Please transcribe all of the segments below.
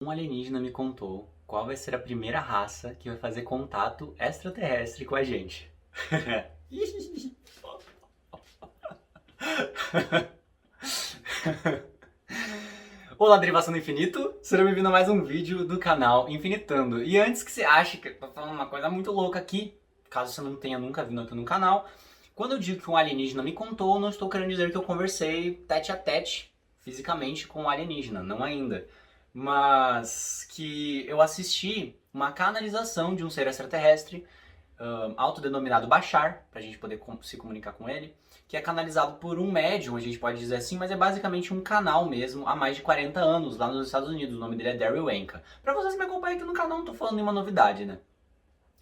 Um alienígena me contou qual vai ser a primeira raça que vai fazer contato extraterrestre com a gente. Olá, Derivação do Infinito! Seja bem-vindo a mais um vídeo do canal Infinitando. E antes que você ache que eu tô falando uma coisa muito louca aqui, caso você não tenha nunca vindo aqui no canal, quando eu digo que um alienígena me contou, não estou querendo dizer que eu conversei tete a tete, fisicamente, com um alienígena, não ainda. Mas que eu assisti uma canalização de um ser extraterrestre, autodenominado Bashar, para a gente poder se comunicar com ele, que é canalizado por um médium, a gente pode dizer assim, mas é basicamente um canal mesmo, há mais de 40 anos, lá nos Estados Unidos. O nome dele é Daryl Anka. Para vocês que me acompanham aqui no canal, não tô falando nenhuma novidade, né?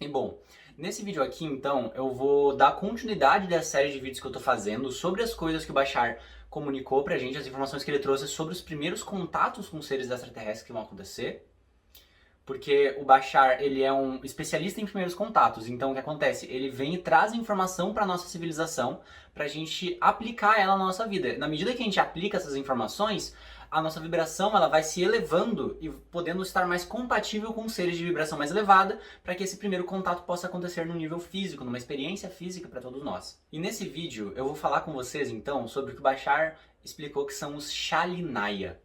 E bom, nesse vídeo aqui, então, eu vou dar continuidade dessa série de vídeos que eu tô fazendo sobre as coisas que o Bashar comunicou pra gente, as informações que ele trouxe sobre os primeiros contatos com seres extraterrestres que vão acontecer. Porque o Bashar, ele é um especialista em primeiros contatos. Então, o que acontece? Ele vem e traz informação para nossa civilização, para a gente aplicar ela na nossa vida. Na medida que a gente aplica essas informações, a nossa vibração ela vai se elevando e podendo estar mais compatível com seres de vibração mais elevada, para que esse primeiro contato possa acontecer num nível físico, numa experiência física para todos nós. E nesse vídeo, eu vou falar com vocês, então, sobre o que o Bashar explicou que são os Shalinaya.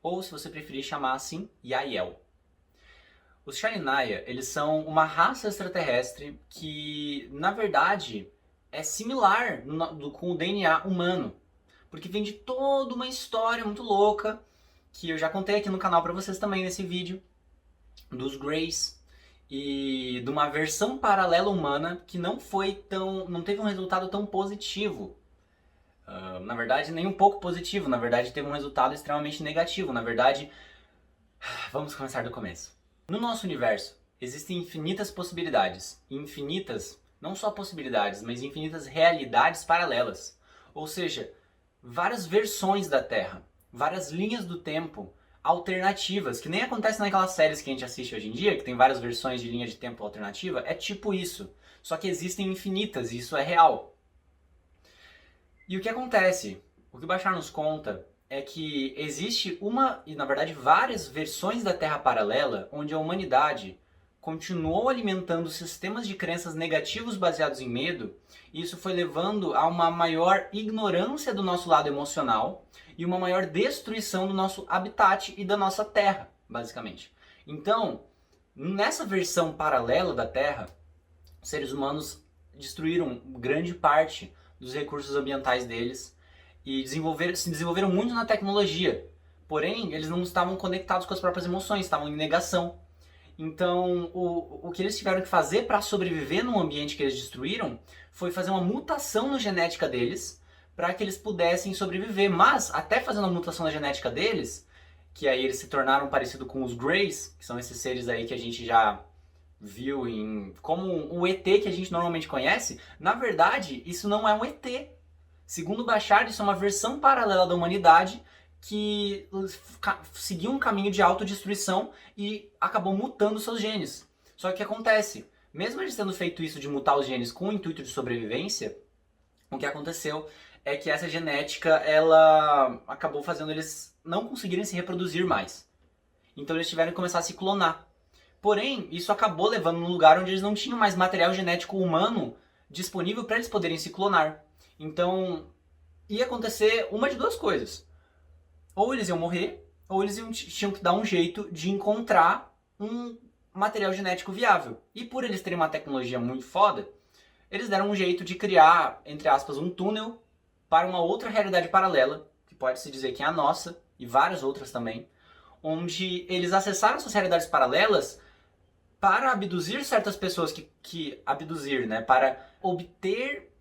Ou, se você preferir chamar assim, Yael. Os Shalinaya, eles são uma raça extraterrestre que, na verdade, é similar com o DNA humano. Porque vem de toda uma história muito louca, que eu já contei aqui no canal pra vocês também nesse vídeo, dos Greys, e de uma versão paralela humana que não teve um resultado tão positivo. Na verdade, nem um pouco positivo, na verdade teve um resultado extremamente negativo. Na verdade, vamos começar do começo. No nosso universo, existem infinitas possibilidades. Infinitas, não só possibilidades, mas infinitas realidades paralelas. Ou seja, várias versões da Terra, várias linhas do tempo alternativas, que nem acontece naquelas séries que a gente assiste hoje em dia, que tem várias versões de linha de tempo alternativa, é tipo isso. Só que existem infinitas e isso é real. E o que acontece? O que o Bashar nos conta é que existe uma, e na verdade várias versões da Terra paralela onde a humanidade continuou alimentando sistemas de crenças negativos baseados em medo, e isso foi levando a uma maior ignorância do nosso lado emocional e uma maior destruição do nosso habitat e da nossa Terra, basicamente. Então, nessa versão paralela da Terra, os seres humanos destruíram grande parte dos recursos ambientais deles e se desenvolveram muito na tecnologia. Porém, eles não estavam conectados com as próprias emoções, estavam em negação. Então, o que eles tiveram que fazer para sobreviver no ambiente que eles destruíram foi fazer uma mutação na genética deles para que eles pudessem sobreviver. Mas, até fazendo a mutação na genética deles, que aí eles se tornaram parecidos com os Greys, que são esses seres aí que a gente já viu como o ET que a gente normalmente conhece, na verdade, isso não é um ET. Segundo Bashar, isso é uma versão paralela da humanidade que seguiu um caminho de autodestruição e acabou mutando seus genes. Só que o que acontece? Mesmo eles tendo feito isso de mutar os genes com o intuito de sobrevivência, o que aconteceu é que essa genética ela acabou fazendo eles não conseguirem se reproduzir mais. Então eles tiveram que começar a se clonar. Porém, isso acabou levando num lugar onde eles não tinham mais material genético humano disponível para eles poderem se clonar. Então, ia acontecer uma de duas coisas. Ou eles iam morrer, ou eles tinham que dar um jeito de encontrar um material genético viável. E por eles terem uma tecnologia muito foda, eles deram um jeito de criar, entre aspas, um túnel para uma outra realidade paralela, que pode-se dizer que é a nossa, e várias outras também, onde eles acessaram essas realidades paralelas para abduzir certas pessoas abduzir, né, para obter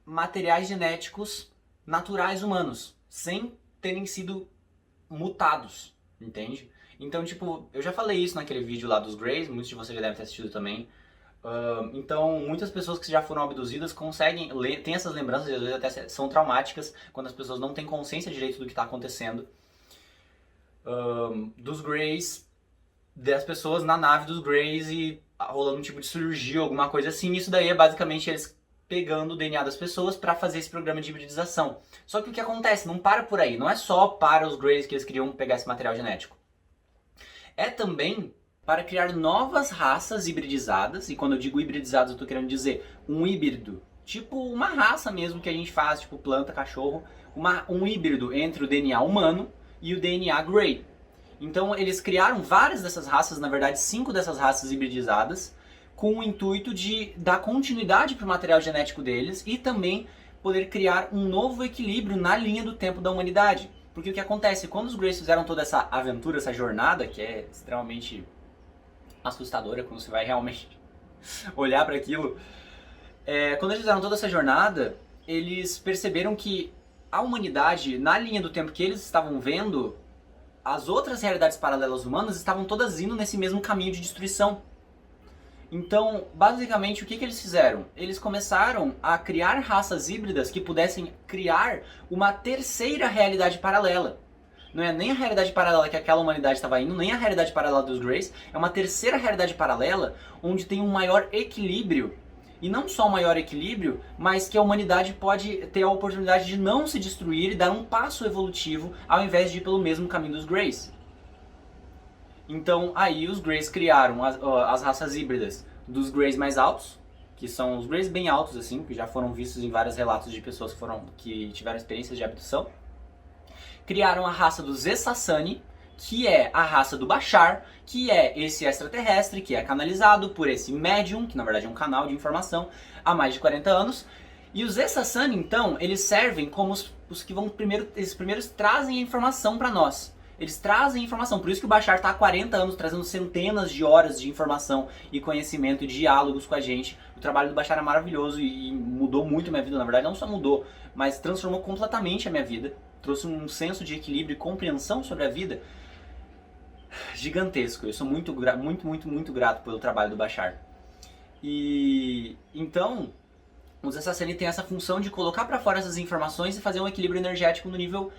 materiais genéticos naturais humanos, sem terem sido mutados, entende? Então, tipo, eu já falei isso naquele vídeo lá dos Greys, muitos de vocês já devem ter assistido também. Então, muitas pessoas que já foram abduzidas têm essas lembranças e às vezes até são traumáticas quando as pessoas não têm consciência direito do que está acontecendo. Dos Greys, das pessoas na nave dos Greys e rolando um tipo de cirurgia, alguma coisa assim. Isso daí é basicamente eles pegando o DNA das pessoas para fazer esse programa de hibridização. Só que o que acontece? Não para por aí. Não é só para os Greys que eles queriam pegar esse material genético. é também para criar novas raças hibridizadas, e quando eu digo hibridizadas eu estou querendo dizer um híbrido, tipo uma raça mesmo que a gente faz, tipo planta, cachorro, um híbrido entre o DNA humano e o DNA Grey. Então eles criaram várias dessas raças, na verdade 5 dessas raças hibridizadas, com o intuito de dar continuidade para o material genético deles e também poder criar um novo equilíbrio na linha do tempo da humanidade. Porque o que acontece, quando os Greys fizeram toda essa aventura, essa jornada, que é extremamente assustadora quando você vai realmente olhar para aquilo, quando eles fizeram toda essa jornada, eles perceberam que a humanidade, na linha do tempo que eles estavam vendo, as outras realidades paralelas humanas estavam todas indo nesse mesmo caminho de destruição. Então, basicamente, o que eles fizeram? Eles começaram a criar raças híbridas que pudessem criar uma terceira realidade paralela. Não é nem a realidade paralela que aquela humanidade estava indo, nem a realidade paralela dos Greys. É uma terceira realidade paralela onde tem um maior equilíbrio. E não só um maior equilíbrio, mas que a humanidade pode ter a oportunidade de não se destruir e dar um passo evolutivo ao invés de ir pelo mesmo caminho dos Greys. Então aí os Greys criaram as raças híbridas dos Greys mais altos, que são os Greys bem altos, assim, que já foram vistos em vários relatos de pessoas que tiveram experiências de abdução. Criaram a raça dos Essassani, que é a raça do Bashar, que é esse extraterrestre que é canalizado por esse médium, que na verdade é um canal de informação, há mais de 40 anos. E os Essassani, então, eles servem como os que vão primeiro, eles primeiros trazem a informação para nós. Eles trazem informação, por isso que o Bashar está há 40 anos trazendo centenas de horas de informação e conhecimento e diálogos com a gente. O trabalho do Bashar é maravilhoso e mudou muito a minha vida, na verdade não só mudou, mas transformou completamente a minha vida. Trouxe um senso de equilíbrio e compreensão sobre a vida gigantesco. Eu sou muito grato pelo trabalho do Bashar. E então, os Essassani têm essa função de colocar para fora essas informações e fazer um equilíbrio energético no nível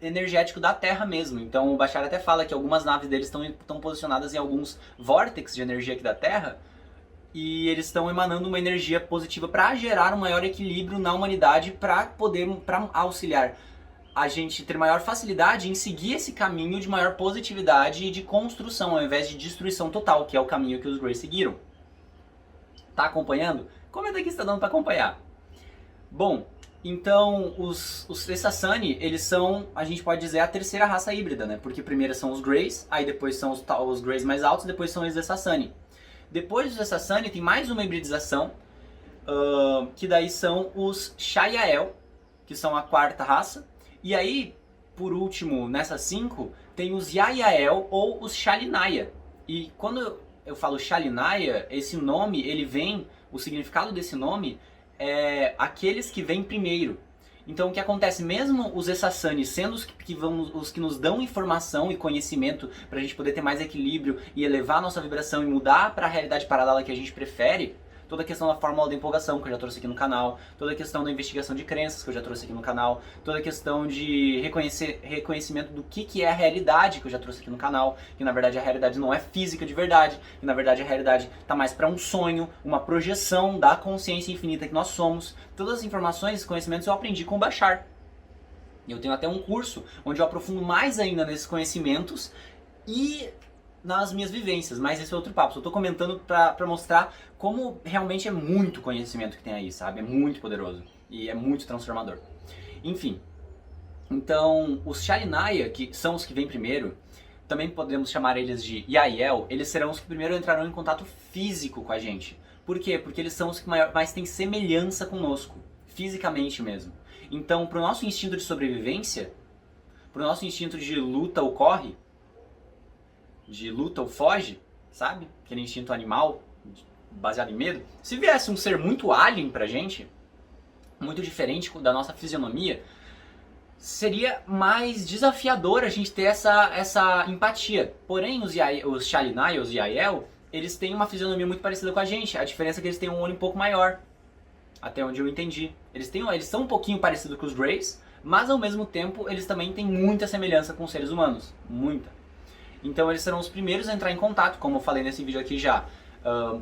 energético da Terra mesmo. Então o Bashar até fala que algumas naves deles estão posicionadas em alguns vórtices de energia aqui da Terra e eles estão emanando uma energia positiva para gerar um maior equilíbrio na humanidade para auxiliar a gente ter maior facilidade em seguir esse caminho de maior positividade e de construção ao invés de destruição total, que é o caminho que os Greys seguiram. Tá acompanhando? Comenta aqui se tá dando para acompanhar. Bom, então, os Essassani, eles são, a gente pode dizer, a terceira raça híbrida, né? Porque primeiro são os Greys, aí depois são os Greys mais altos, depois são os Essassani. Depois dos Essassani tem mais uma hibridização, que daí são os Shayael, que são a quarta raça. E aí, por último, nessas 5, tem os Yayael ou os Shalinaya. E quando eu falo Shalinaya, esse nome, ele vem, o significado desse nome aqueles que vêm primeiro. Então o que acontece, mesmo os Essassani sendo os que nos dão informação e conhecimento para a gente poder ter mais equilíbrio e elevar a nossa vibração e mudar para a realidade paralela que a gente prefere, toda a questão da fórmula da empolgação, que eu já trouxe aqui no canal, toda a questão da investigação de crenças, que eu já trouxe aqui no canal, toda a questão de reconhecimento do que é a realidade, que eu já trouxe aqui no canal, que na verdade a realidade não é física de verdade, que na verdade a realidade está mais para um sonho, uma projeção da consciência infinita que nós somos. Todas as informações e conhecimentos eu aprendi com o Bashar. Eu tenho até um curso onde eu aprofundo mais ainda nesses conhecimentos e nas minhas vivências, mas esse é outro papo. Só tô comentando pra mostrar como realmente é muito conhecimento que tem aí, sabe? É muito poderoso e é muito transformador. Enfim, então os Shalinaya, que são os que vêm primeiro, também podemos chamar eles de Yael, eles serão os que primeiro entrarão em contato físico com a gente. Por quê? Porque eles são os que mais têm semelhança conosco, fisicamente mesmo. Então, pro nosso instinto de sobrevivência, pro nosso instinto de luta ou corre, de luta ou foge, sabe? Aquele instinto animal baseado em medo. Se viesse um ser muito alien pra gente, muito diferente da nossa fisionomia, seria mais desafiador a gente ter essa empatia. Porém, os Shalinaya, os Yael, eles têm uma fisionomia muito parecida com a gente. A diferença é que eles têm um olho um pouco maior, até onde eu entendi. Eles são um pouquinho parecidos com os Greys, mas ao mesmo tempo eles também têm muita semelhança com os seres humanos. Muita. Então eles serão os primeiros a entrar em contato, como eu falei nesse vídeo aqui já.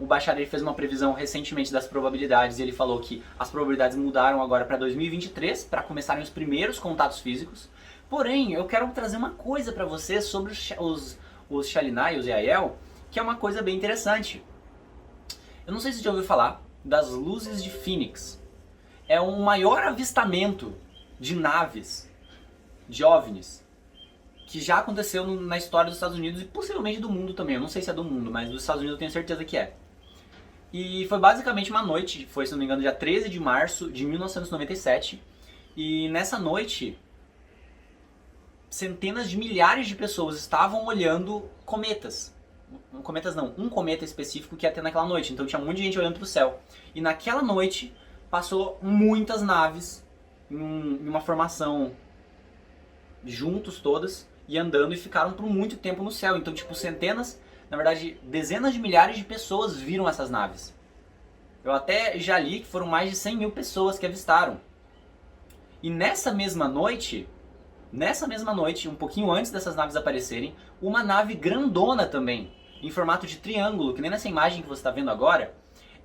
O Bashar fez uma previsão recentemente das probabilidades e ele falou que as probabilidades mudaram agora para 2023, para começarem os primeiros contatos físicos. Porém, eu quero trazer uma coisa para vocês sobre os Shalinai, os Yael, que é uma coisa bem interessante. Eu não sei se você já ouviu falar das luzes de Fênix. É o maior avistamento de naves, de OVNIs, que já aconteceu na história dos Estados Unidos e possivelmente do mundo também. Eu não sei se é do mundo, mas dos Estados Unidos eu tenho certeza que é. E foi basicamente uma noite, foi, se não me engano, dia 13 de março de 1997. E nessa noite, centenas de milhares de pessoas estavam olhando cometas. Cometas não, um cometa específico que ia ter naquela noite. Então tinha um monte de gente olhando pro céu. E naquela noite passou muitas naves em uma formação juntos todas e andando e ficaram por muito tempo no céu. Então tipo centenas, na verdade dezenas de milhares de pessoas viram essas naves. Eu até já li que foram mais de 100 mil pessoas que avistaram. E nessa mesma noite, um pouquinho antes dessas naves aparecerem, uma nave grandona também, em formato de triângulo, que nem nessa imagem que você está vendo agora,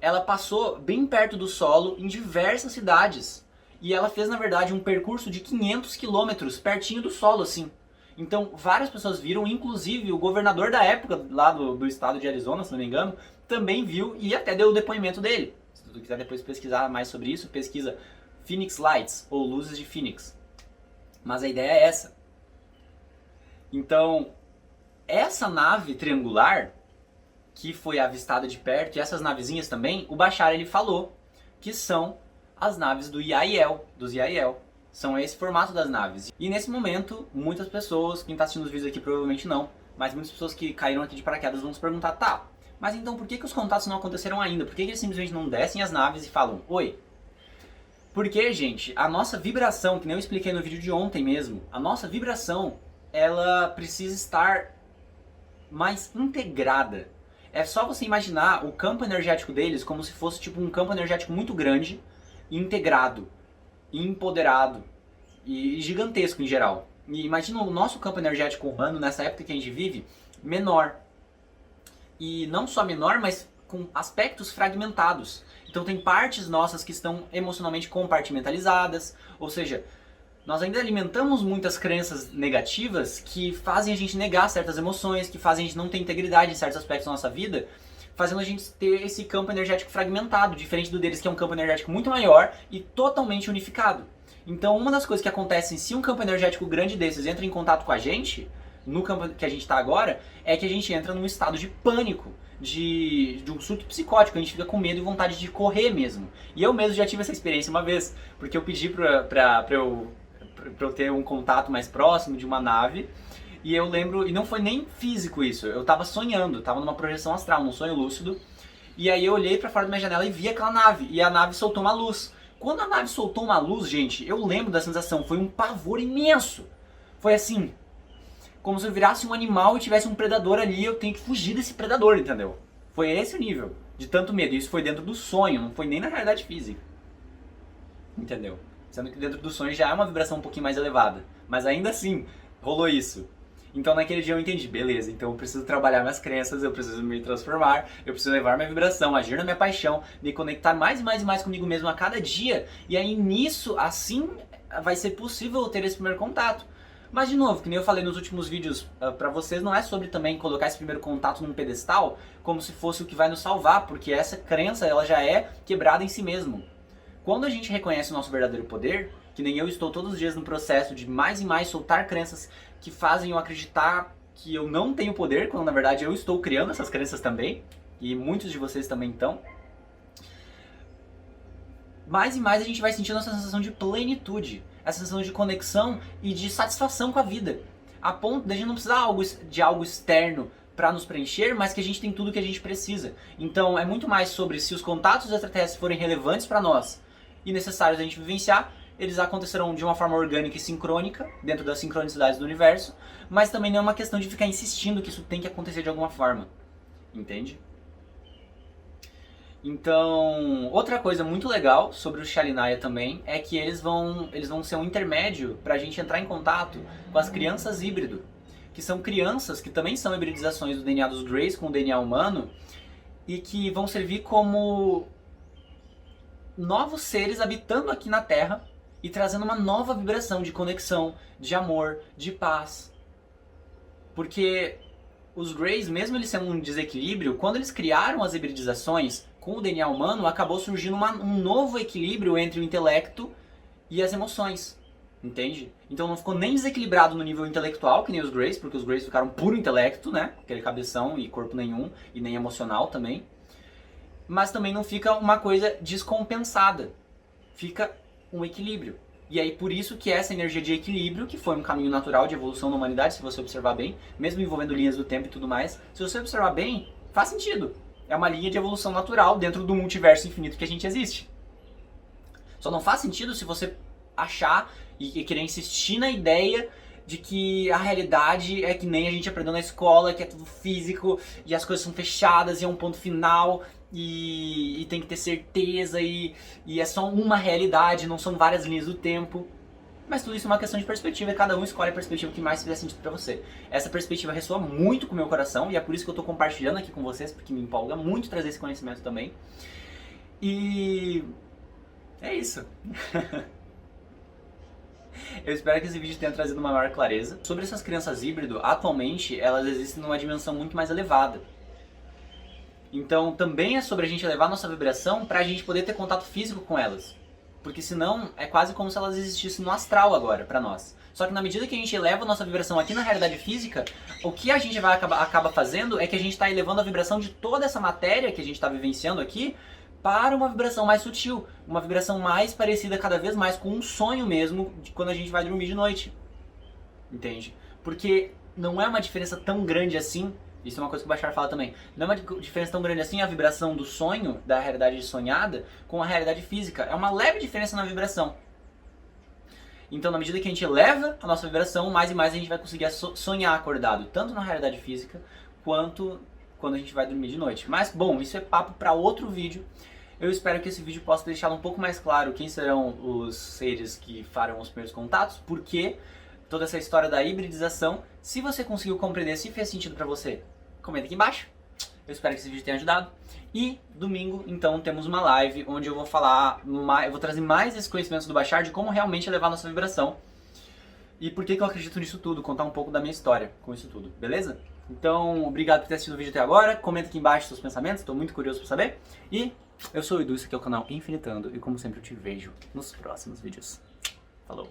ela passou bem perto do solo em diversas cidades. E ela fez, na verdade, um percurso de 500 quilômetros pertinho do solo, assim. Então, várias pessoas viram, inclusive o governador da época, lá do estado de Arizona, se não me engano, também viu e até deu o depoimento dele. Se tu quiser depois pesquisar mais sobre isso, pesquisa Phoenix Lights, ou Luzes de Phoenix. Mas a ideia é essa. Então, essa nave triangular, que foi avistada de perto, e essas navezinhas também, o Bashar ele falou que são as naves dos Yael. São esse formato das naves. E nesse momento, muitas pessoas, quem está assistindo os vídeos aqui provavelmente não, mas muitas pessoas que caíram aqui de paraquedas vão se perguntar, tá, mas então por que os contatos não aconteceram ainda? Por que eles simplesmente não descem as naves e falam, oi? Porque, gente, a nossa vibração, que nem eu expliquei no vídeo de ontem mesmo, a nossa vibração, ela precisa estar mais integrada. É só você imaginar o campo energético deles como se fosse tipo um campo energético muito grande, integrado, empoderado e gigantesco em geral. E imagina o nosso campo energético humano nessa época que a gente vive, menor. E não só menor, mas com aspectos fragmentados. Então tem partes nossas que estão emocionalmente compartimentalizadas, ou seja, nós ainda alimentamos muitas crenças negativas que fazem a gente negar certas emoções, que fazem a gente não ter integridade em certos aspectos da nossa vida, fazendo a gente ter esse campo energético fragmentado, diferente do deles que é um campo energético muito maior e totalmente unificado. Então uma das coisas que acontecem se um campo energético grande desses entra em contato com a gente, no campo que a gente está agora, é que a gente entra num estado de pânico, de um surto psicótico, a gente fica com medo e vontade de correr mesmo. E eu mesmo já tive essa experiência uma vez, porque eu pedi pra eu ter um contato mais próximo de uma nave, e eu lembro, e não foi nem físico isso, eu tava sonhando, tava numa projeção astral, num sonho lúcido, e aí eu olhei pra fora da minha janela e vi aquela nave, e a nave soltou uma luz. Quando a nave soltou uma luz, gente, eu lembro da sensação, foi um pavor imenso. Foi assim, como se eu virasse um animal e tivesse um predador ali, eu tenho que fugir desse predador, entendeu? Foi esse o nível de tanto medo, isso foi dentro do sonho, não foi nem na realidade física. Entendeu? Sendo que dentro do sonho já é uma vibração um pouquinho mais elevada. Mas ainda assim, rolou isso. Então naquele dia eu entendi, beleza, então eu preciso trabalhar minhas crenças, eu preciso me transformar, eu preciso levar minha vibração, agir na minha paixão, me conectar mais e mais e mais comigo mesmo a cada dia. E aí nisso, assim, vai ser possível eu ter esse primeiro contato. Mas de novo, que nem eu falei nos últimos vídeos pra vocês, não é sobre também colocar esse primeiro contato num pedestal como se fosse o que vai nos salvar, porque essa crença ela já é quebrada em si mesmo. Quando a gente reconhece o nosso verdadeiro poder, que nem eu estou todos os dias no processo de mais e mais soltar crenças que fazem eu acreditar que eu não tenho poder, quando na verdade eu estou criando essas crenças também, e muitos de vocês também estão, mais e mais a gente vai sentindo essa sensação de plenitude, essa sensação de conexão e de satisfação com a vida, a ponto de a gente não precisar de algo externo para nos preencher, mas que a gente tem tudo que a gente precisa. Então é muito mais sobre se os contatos extraterrestres forem relevantes para nós e necessários a gente vivenciar, eles acontecerão de uma forma orgânica e sincrônica, dentro das sincronicidades do universo, mas também não é uma questão de ficar insistindo que isso tem que acontecer de alguma forma, entende? Então, outra coisa muito legal sobre o Shalinaya também é que eles vão ser um intermédio para a gente entrar em contato com as crianças híbrido, que são crianças que também são hibridizações do DNA dos Greys com o DNA humano e que vão servir como novos seres habitando aqui na Terra e trazendo uma nova vibração de conexão, de amor, de paz. Porque os Greys, mesmo eles sendo um desequilíbrio, quando eles criaram as hibridizações com o DNA humano, acabou surgindo um novo equilíbrio entre o intelecto e as emoções, entende? Então não ficou nem desequilibrado no nível intelectual, que nem os Greys, porque os Greys ficaram puro intelecto, né? Aquele cabeção e corpo nenhum, e nem emocional também. Mas também não fica uma coisa descompensada, fica um equilíbrio. E aí por isso que essa energia de equilíbrio, que foi um caminho natural de evolução na humanidade, se você observar bem, mesmo envolvendo linhas do tempo e tudo mais, se você observar bem, faz sentido. É uma linha de evolução natural dentro do multiverso infinito que a gente existe. Só não faz sentido se você achar e querer insistir na ideia de que a realidade é que nem a gente aprendeu na escola, que é tudo físico e as coisas são fechadas e é um ponto final e tem que ter certeza e é só uma realidade, não são várias linhas do tempo. Mas tudo isso é uma questão de perspectiva e cada um escolhe a perspectiva que mais fizer sentido pra você. Essa perspectiva ressoa muito com o meu coração e é por isso que eu tô compartilhando aqui com vocês, porque me empolga muito trazer esse conhecimento também. E é isso. Eu espero que esse vídeo tenha trazido uma maior clareza. Sobre essas crianças híbrido, atualmente elas existem numa dimensão muito mais elevada. Então também é sobre a gente elevar nossa vibração pra gente poder ter contato físico com elas. Porque senão é quase como se elas existissem no astral agora pra nós. Só que na medida que a gente eleva a nossa vibração aqui na realidade física, o que a gente vai acaba fazendo é que a gente está elevando a vibração de toda essa matéria que a gente está vivenciando aqui para uma vibração mais sutil, uma vibração mais parecida cada vez mais com um sonho mesmo de quando a gente vai dormir de noite. Entende? Porque não é uma diferença tão grande assim, isso é uma coisa que o Bashar fala também, não é uma diferença tão grande assim a vibração do sonho, da realidade sonhada, com a realidade física. É uma leve diferença na vibração. Então, na medida que a gente eleva a nossa vibração, mais e mais a gente vai conseguir sonhar acordado, tanto na realidade física, quanto quando a gente vai dormir de noite. Mas, bom, isso é papo para outro vídeo. Eu espero que esse vídeo possa deixar um pouco mais claro quem serão os seres que farão os primeiros contatos, por que toda essa história da hibridização. Se você conseguiu compreender, se fez sentido pra você, comenta aqui embaixo. Eu espero que esse vídeo tenha ajudado. E domingo, então, temos uma live onde eu vou falar, eu vou trazer mais esses conhecimentos do Bashar de como realmente elevar nossa vibração. E por que eu acredito nisso tudo, contar um pouco da minha história com isso tudo, beleza? Então, obrigado por ter assistido o vídeo até agora. Comenta aqui embaixo seus pensamentos, estou muito curioso para saber. E eu sou o Edu, esse aqui é o canal Infinitando. E como sempre eu te vejo nos próximos vídeos. Falou!